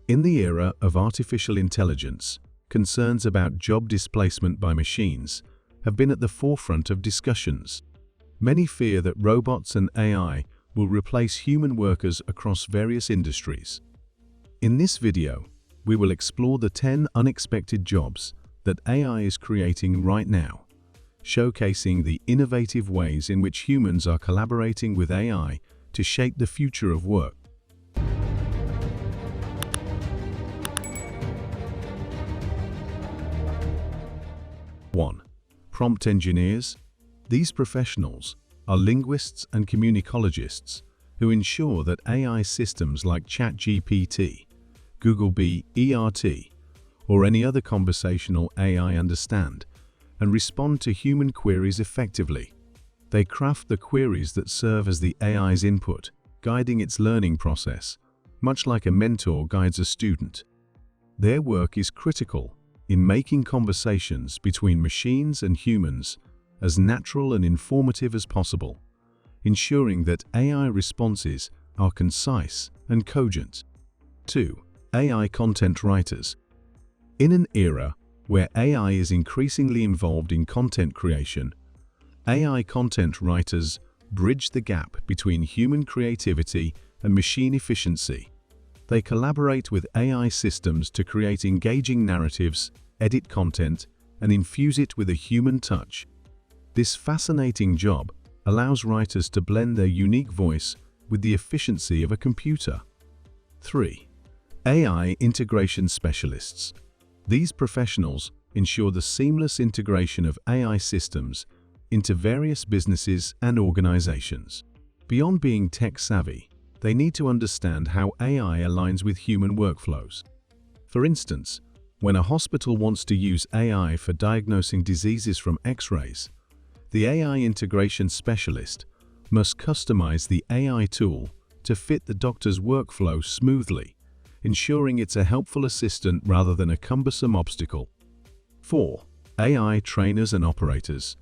In the era of artificial intelligence, concerns about job displacement by machines have been at the forefront of discussions. Many fear that robots and AI will replace human workers across various industries. In this video, we will explore the 10 unexpected jobs that AI is creating right now, showcasing the innovative ways in which humans are collaborating with AI to shape the future of work. 1. Prompt engineers. These professionals are linguists and communicologists who ensure that AI systems like ChatGPT, Google BERT, or any other conversational AI understand and respond to human queries effectively. They craft the queries that serve as the AI's input, guiding its learning process, much like a mentor guides a student. Their work is critical in making conversations between machines and humans as natural and informative as possible, ensuring that AI responses are concise and cogent. 2. AI content writers. In an era where AI is increasingly involved in content creation, AI content writers bridge the gap between human creativity and machine efficiency. They collaborate with AI systems to create engaging narratives, edit content, and infuse it with a human touch. This fascinating job allows writers to blend their unique voice with the efficiency of a computer. 3. AI integration specialists. These professionals ensure the seamless integration of AI systems into various businesses and organizations. Beyond being tech-savvy, they need to understand how AI aligns with human workflows. For instance, when a hospital wants to use AI for diagnosing diseases from X-rays, the AI integration specialist must customize the AI tool to fit the doctor's workflow smoothly, ensuring it's a helpful assistant rather than a cumbersome obstacle. 4. AI trainers and operators.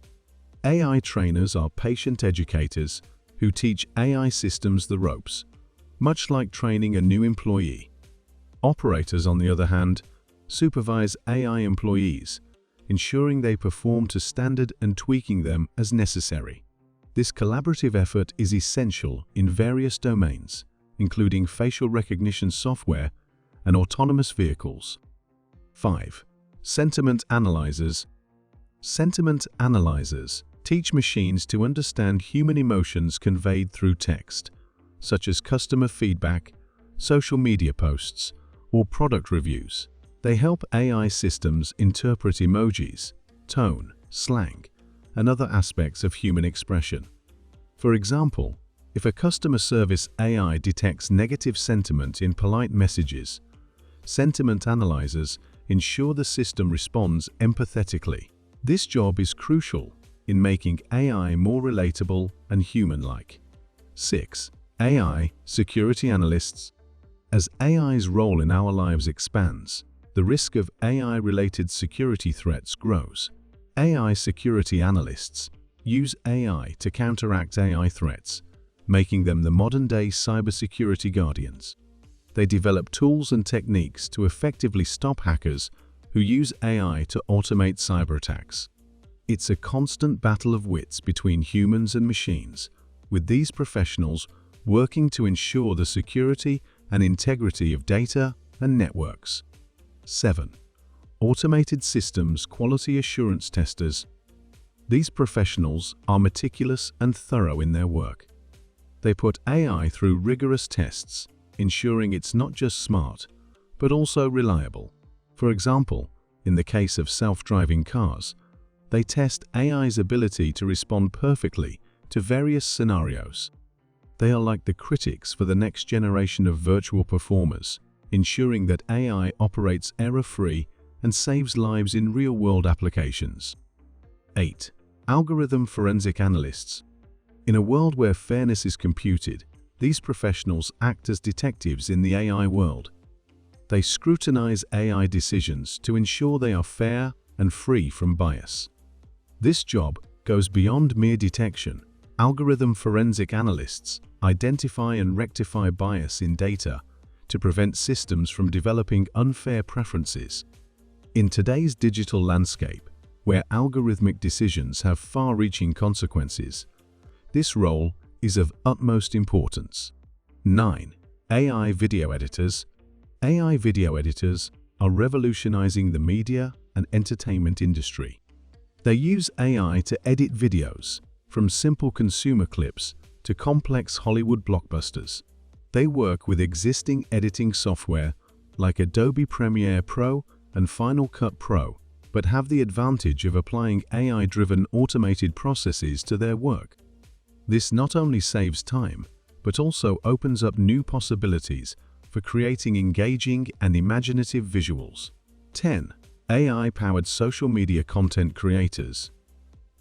AI trainers are patient educators who teach AI systems the ropes, much like training a new employee. Operators, on the other hand, supervise AI employees, ensuring they perform to standard and tweaking them as necessary. This collaborative effort is essential in various domains, including facial recognition software and autonomous vehicles. 5. Sentiment analyzers. Sentiment analyzers teach machines to understand human emotions conveyed through text, such as customer feedback, social media posts, or product reviews. They help AI systems interpret emojis, tone, slang, and other aspects of human expression. For example, if a customer service AI detects negative sentiment in polite messages, sentiment analyzers ensure the system responds empathetically. This job is crucial in making AI more relatable and human-like. 6. AI security analysts. As AI's role in our lives expands, the risk of AI-related security threats grows. AI security analysts use AI to counteract AI threats, making them the modern-day cybersecurity guardians. They develop tools and techniques to effectively stop hackers who use AI to automate cyber attacks. It's a constant battle of wits between humans and machines, with these professionals working to ensure the security and integrity of data and networks. 7. Automated systems quality assurance testers. These professionals are meticulous and thorough in their work. They put AI through rigorous tests, ensuring it's not just smart, but also reliable. For example, in the case of self-driving cars, they test AI's ability to respond perfectly to various scenarios. They are like the critics for the next generation of virtual performers, ensuring that AI operates error-free and saves lives in real-world applications. 8. Algorithm forensic analysts. In a world where fairness is computed, these professionals act as detectives in the AI world. They scrutinize AI decisions to ensure they are fair and free from bias. This job goes beyond mere detection. Algorithm forensic analysts identify and rectify bias in data to prevent systems from developing unfair preferences. In today's digital landscape, where algorithmic decisions have far-reaching consequences, this role is of utmost importance. 9. AI video editors. AI video editors are revolutionizing the media and entertainment industry. They use AI to edit videos, from simple consumer clips to complex Hollywood blockbusters. They work with existing editing software like Adobe Premiere Pro and Final Cut Pro, but have the advantage of applying AI-driven automated processes to their work. This not only saves time, but also opens up new possibilities for creating engaging and imaginative visuals. 10. AI-powered social media content creators.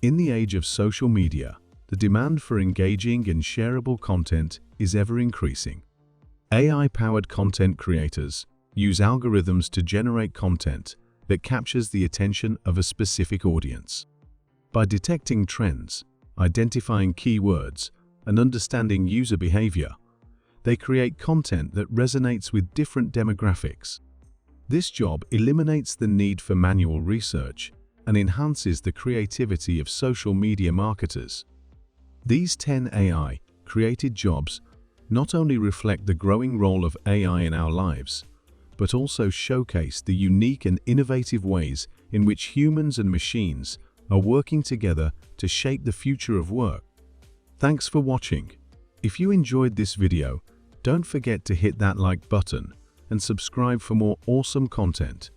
In the age of social media, the demand for engaging and shareable content is ever increasing. AI-powered content creators use algorithms to generate content that captures the attention of a specific audience. By detecting trends, identifying keywords, and understanding user behavior, they create content that resonates with different demographics. This job eliminates the need for manual research and enhances the creativity of social media marketers. These 10 AI-created jobs not only reflect the growing role of AI in our lives, but also showcase the unique and innovative ways in which humans and machines are working together to shape the future of work. Thanks for watching. If you enjoyed this video, don't forget to hit that like button and subscribe for more awesome content.